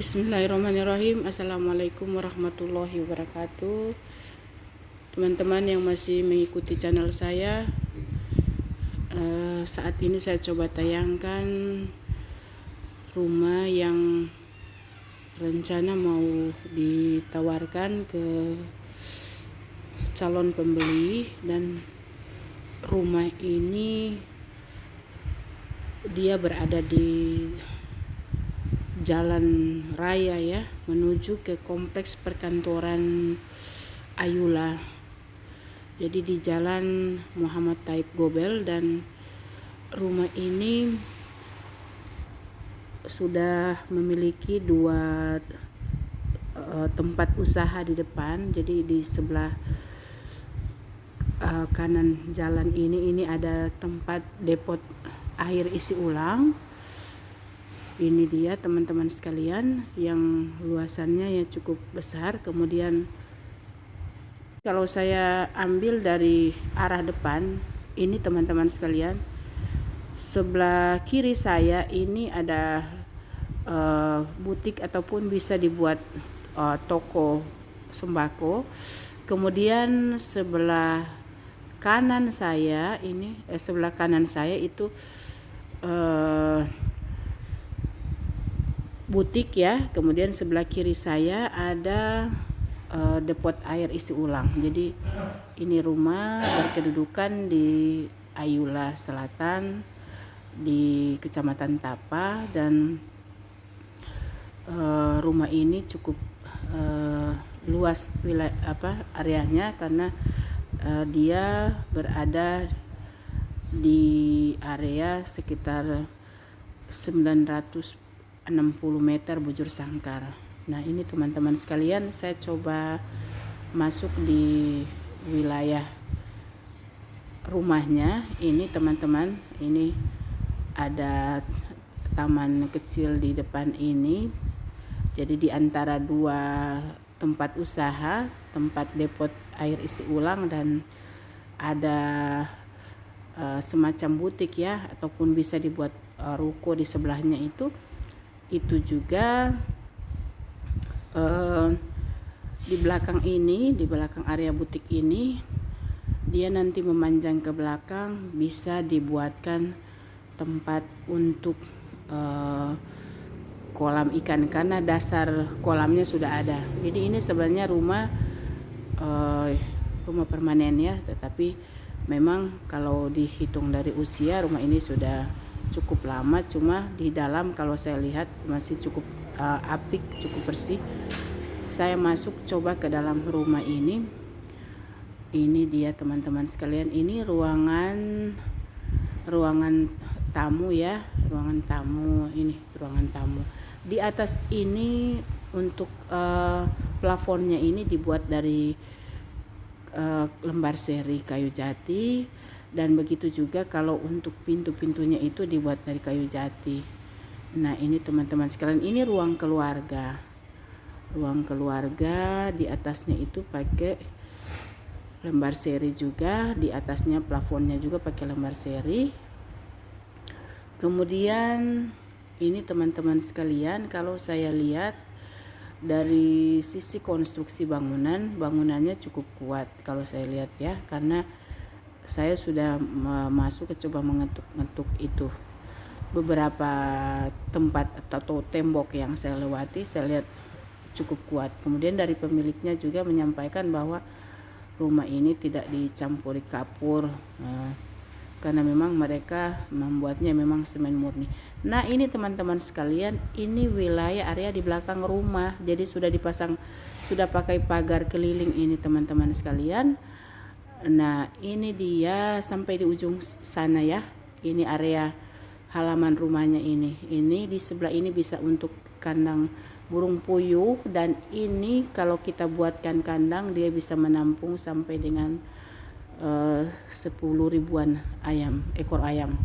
Bismillahirrahmanirrahim. Assalamualaikum warahmatullahi wabarakatuh. Teman-teman yang masih mengikuti channel saya, saat ini saya coba tayangkan rumah yang rencana mau ditawarkan ke calon pembeli, dan rumah ini dia berada di jalan raya ya, menuju ke kompleks perkantoran Ayula. Jadi di jalan Muhammad Taib Gobel, dan rumah ini sudah memiliki dua tempat usaha di depan. Jadi di sebelah kanan jalan ini ada tempat depot air isi ulang. Ini dia teman-teman sekalian, yang luasannya ya cukup besar. Kemudian kalau saya ambil dari arah depan ini teman-teman sekalian, sebelah kiri saya ini ada butik ataupun bisa dibuat toko sembako. Kemudian sebelah kanan saya ini itu butik ya. Kemudian sebelah kiri saya ada depot air isi ulang. Jadi ini rumah berkedudukan di Ayula Selatan di Kecamatan Tapa, dan rumah ini cukup luas areanya, karena dia berada di area sekitar 960 meter bujur sangkar. Nah ini teman-teman sekalian, saya coba masuk di wilayah rumahnya. Ini teman-teman, ini ada taman kecil di depan ini. Jadi di antara dua tempat usaha, tempat depot air isi ulang, dan ada semacam butik ya, ataupun bisa dibuat ruko di sebelahnya itu juga di belakang ini, di belakang area butik ini, dia nanti memanjang ke belakang, bisa dibuatkan tempat untuk kolam ikan, karena dasar kolamnya sudah ada. Jadi ini sebenarnya rumah permanen ya, tetapi memang kalau dihitung dari usia, rumah ini sudah cukup lama. Cuma di dalam kalau saya lihat masih cukup apik, cukup bersih. Saya masuk coba ke dalam rumah ini. Ini dia teman-teman sekalian, ini ruangan tamu ya, ruangan tamu. Ini ruangan tamu. Di atas ini untuk plafonnya ini dibuat dari lembar seri kayu jati, dan begitu juga kalau untuk pintu-pintunya itu dibuat dari kayu jati. Nah ini teman-teman sekalian, ini ruang keluarga. Ruang keluarga di atasnya itu pakai lembar seri juga, di atasnya plafonnya juga pakai lembar seri. Kemudian ini teman-teman sekalian, kalau saya lihat dari sisi konstruksi bangunannya cukup kuat kalau saya lihat ya, karena saya sudah masuk coba mengetuk itu beberapa tempat atau tembok yang saya lewati, saya lihat cukup kuat. Kemudian dari pemiliknya juga menyampaikan bahwa rumah ini tidak dicampuri kapur, karena memang mereka membuatnya memang semen murni. Nah ini teman-teman sekalian, ini wilayah area di belakang rumah, jadi sudah pakai pagar keliling ini teman-teman sekalian. Nah ini dia sampai di ujung sana ya, ini area halaman rumahnya ini. Ini di sebelah ini bisa untuk kandang burung puyuh, dan ini kalau kita buatkan kandang dia bisa menampung sampai dengan 10 ribuan ekor ayam.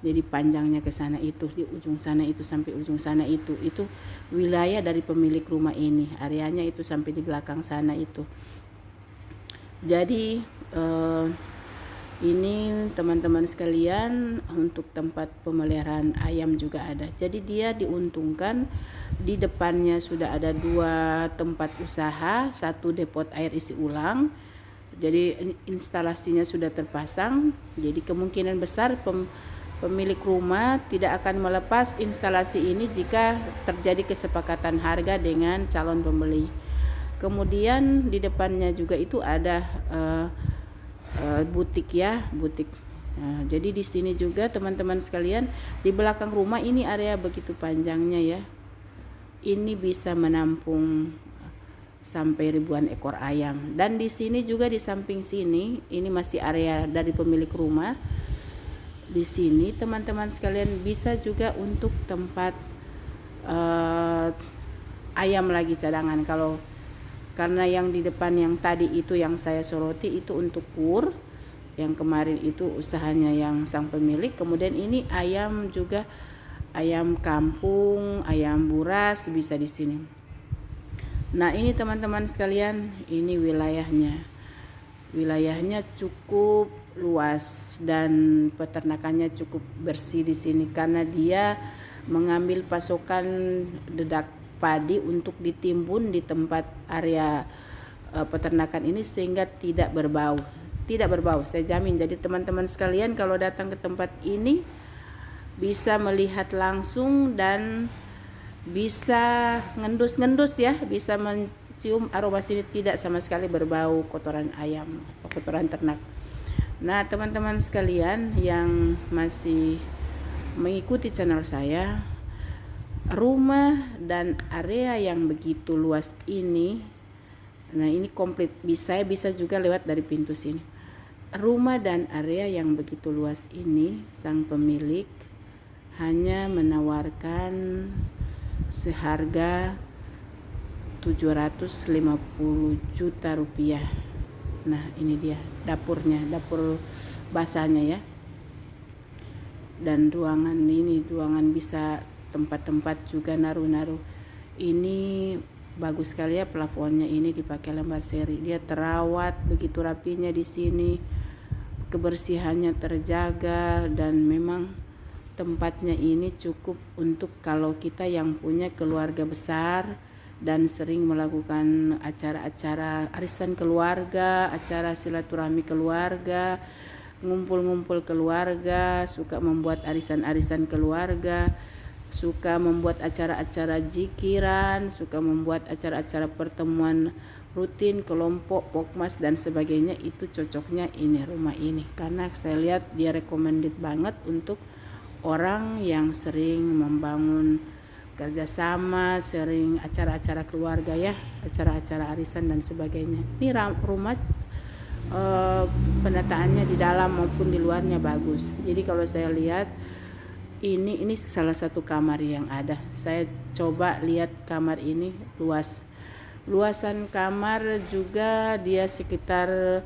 Jadi panjangnya ke sana itu, di ujung sana itu sampai ujung sana itu wilayah dari pemilik rumah ini. Areanya itu sampai di belakang sana itu. Jadi ini teman-teman sekalian, untuk tempat pemeliharaan ayam juga ada. Jadi dia diuntungkan Di depannya sudah ada 2 tempat usaha, 1 depot air isi ulang. Jadi instalasinya sudah terpasang. Jadi kemungkinan besar pemilik rumah tidak akan melepas instalasi ini jika terjadi kesepakatan harga dengan calon pembeli. Kemudian di depannya juga itu ada butik ya, butik. Nah, jadi di sini juga teman-teman sekalian, di belakang rumah ini area begitu panjangnya ya. Ini bisa menampung sampai ribuan ekor ayam. Dan di sini juga di samping sini, ini masih area dari pemilik rumah. Di sini teman-teman sekalian bisa juga untuk tempat ayam lagi cadangan. Karena yang di depan yang tadi itu yang saya soroti itu untuk kur, yang kemarin itu usahanya yang sang pemilik. Kemudian ini ayam juga, ayam kampung, ayam buras bisa di sini. Nah ini teman-teman sekalian, ini wilayahnya cukup luas dan peternakannya cukup bersih di sini karena dia mengambil pasokan dedak padi untuk ditimbun di tempat area peternakan ini sehingga tidak berbau, saya jamin. Jadi teman-teman sekalian kalau datang ke tempat ini bisa melihat langsung dan bisa ngendus ya, bisa mencium aroma sini, tidak sama sekali berbau kotoran ayam atau kotoran ternak. Nah teman-teman sekalian yang masih mengikuti channel saya, rumah dan area yang begitu luas ini, nah ini komplit, saya bisa juga lewat dari pintu sini. Rumah dan area yang begitu luas ini, sang pemilik hanya menawarkan seharga 750 juta rupiah. Nah ini dia dapurnya, dapur basahnya ya. Dan ruangan bisa tempat-tempat juga naruh-naruh. Ini bagus sekali ya, plafonnya ini dipakai lembar seri. Dia terawat begitu rapinya di sini. Kebersihannya terjaga dan memang tempatnya ini cukup untuk kalau kita yang punya keluarga besar dan sering melakukan acara-acara arisan keluarga, acara silaturahmi keluarga, ngumpul-ngumpul keluarga, suka membuat arisan-arisan keluarga, suka membuat acara-acara jikiran, suka membuat acara-acara pertemuan rutin, kelompok, pokmas dan sebagainya. Itu cocoknya ini rumah ini karena saya lihat dia recommended banget untuk orang yang sering membangun kerjasama, sering acara-acara keluarga ya, acara-acara arisan dan sebagainya. Ini rumah penataannya di dalam maupun di luarnya bagus. Jadi kalau saya lihat ini salah satu kamar yang ada. Saya coba lihat kamar ini luas. Luasan kamar juga dia sekitar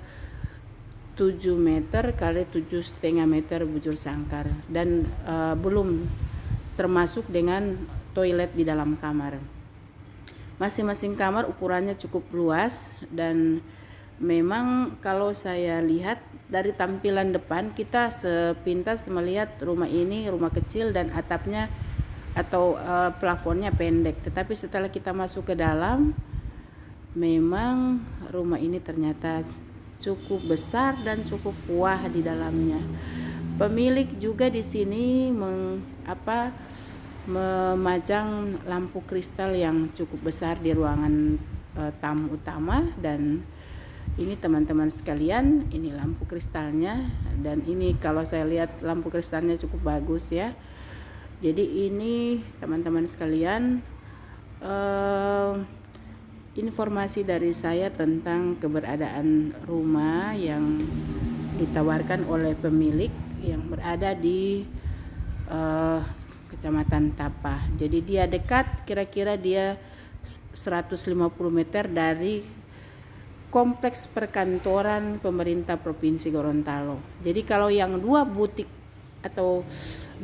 7 meter kali 7,5 meter bujur sangkar dan belum termasuk dengan toilet di dalam kamar. Masing-masing kamar ukurannya cukup luas dan memang kalau saya lihat dari tampilan depan kita sepintas melihat rumah ini rumah kecil dan atapnya atau plafonnya pendek. Tetapi setelah kita masuk ke dalam, memang rumah ini ternyata cukup besar dan cukup wah di dalamnya. Pemilik juga di sini memajang lampu kristal yang cukup besar di ruangan tamu utama. Dan ini teman-teman sekalian, ini lampu kristalnya, dan ini kalau saya lihat lampu kristalnya cukup bagus ya. Jadi ini teman-teman sekalian informasi dari saya tentang keberadaan rumah yang ditawarkan oleh pemilik yang berada di Kecamatan Tapah. Jadi dia dekat, kira-kira dia 150 meter dari kompleks perkantoran pemerintah Provinsi Gorontalo. Jadi kalau yang 2 butik atau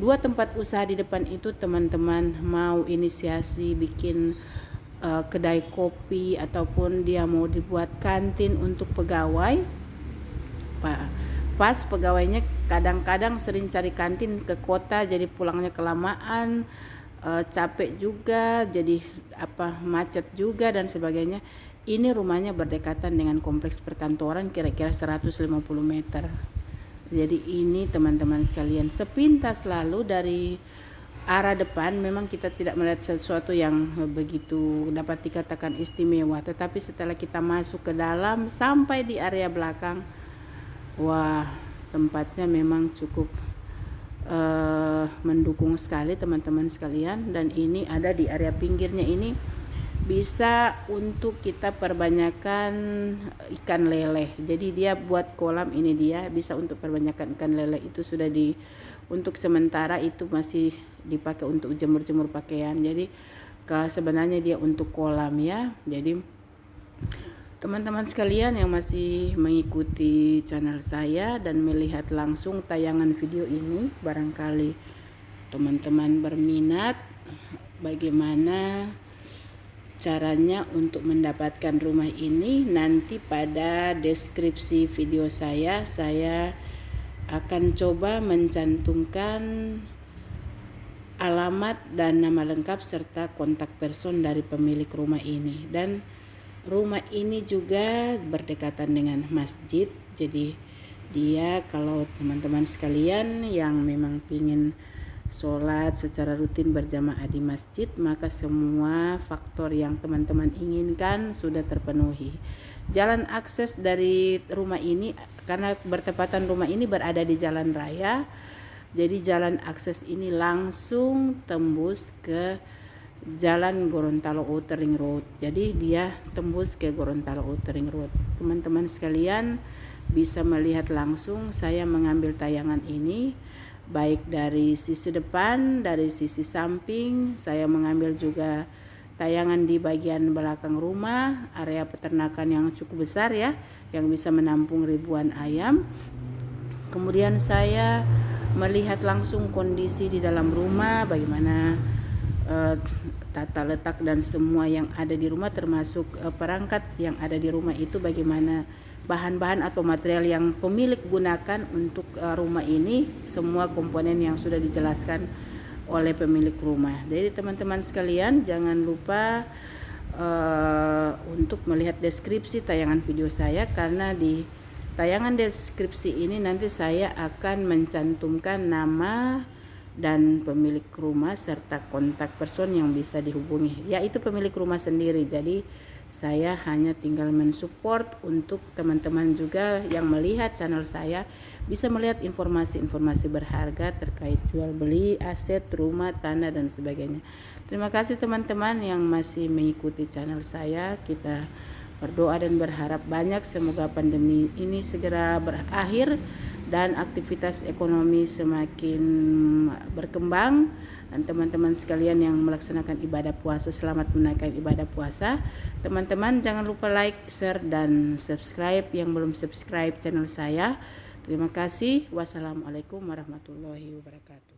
2 tempat usaha di depan itu teman-teman mau inisiasi bikin kedai kopi ataupun dia mau dibuat kantin untuk pegawai, pas pegawainya kadang-kadang sering cari kantin ke kota jadi pulangnya kelamaan, capek juga, jadi macet juga dan sebagainya. Ini rumahnya berdekatan dengan kompleks perkantoran kira-kira 150 meter. Jadi ini teman-teman sekalian, sepintas lalu dari arah depan memang kita tidak melihat sesuatu yang begitu dapat dikatakan istimewa, tetapi setelah kita masuk ke dalam sampai di area belakang, wah, tempatnya memang cukup mendukung sekali teman-teman sekalian. Dan ini ada di area pinggirnya, ini bisa untuk kita perbanyakan ikan lele. Jadi dia buat kolam, ini dia bisa untuk perbanyakan ikan lele. Itu sudah untuk sementara itu masih dipakai untuk jemur-jemur pakaian. Jadi sebenarnya dia untuk kolam ya. Jadi teman-teman sekalian yang masih mengikuti channel saya dan melihat langsung tayangan video ini, barangkali teman-teman berminat bagaimana caranya untuk mendapatkan rumah ini. Nanti pada deskripsi video saya akan coba mencantumkan alamat dan nama lengkap serta kontak person dari pemilik rumah ini. Dan rumah ini juga berdekatan dengan masjid. Jadi dia, kalau teman-teman sekalian yang memang ingin sholat secara rutin berjamaah di masjid, maka semua faktor yang teman-teman inginkan sudah terpenuhi. Jalan akses dari rumah ini, karena bertepatan rumah ini berada di jalan raya, jadi jalan akses ini langsung tembus ke Jalan Gorontalo Outer Ring Road. Jadi dia tembus ke Gorontalo Outer Ring Road. Teman-teman sekalian bisa melihat langsung saya mengambil tayangan ini, baik dari sisi depan, dari sisi samping. Saya mengambil juga tayangan di bagian belakang rumah, area peternakan yang cukup besar ya, yang bisa menampung ribuan ayam. Kemudian saya melihat langsung kondisi di dalam rumah, bagaimana tata letak dan semua yang ada di rumah, termasuk perangkat yang ada di rumah itu, bagaimana bahan-bahan atau material yang pemilik gunakan untuk rumah ini, semua komponen yang sudah dijelaskan oleh pemilik rumah. Jadi teman-teman sekalian jangan lupa untuk melihat deskripsi tayangan video saya, karena di tayangan deskripsi ini nanti saya akan mencantumkan nama dan pemilik rumah serta kontak person yang bisa dihubungi, yaitu pemilik rumah sendiri. Jadi saya hanya tinggal mensupport untuk teman-teman juga yang melihat channel saya bisa melihat informasi-informasi berharga terkait jual beli aset, rumah, tanah dan sebagainya. Terima kasih teman-teman yang masih mengikuti channel saya. Kita berdoa dan berharap banyak semoga pandemi ini segera berakhir dan aktivitas ekonomi semakin berkembang. Dan teman-teman sekalian yang melaksanakan ibadah puasa, selamat menunaikan ibadah puasa. Teman-teman jangan lupa like, share, dan subscribe yang belum subscribe channel saya. Terima kasih. Wassalamualaikum warahmatullahi wabarakatuh.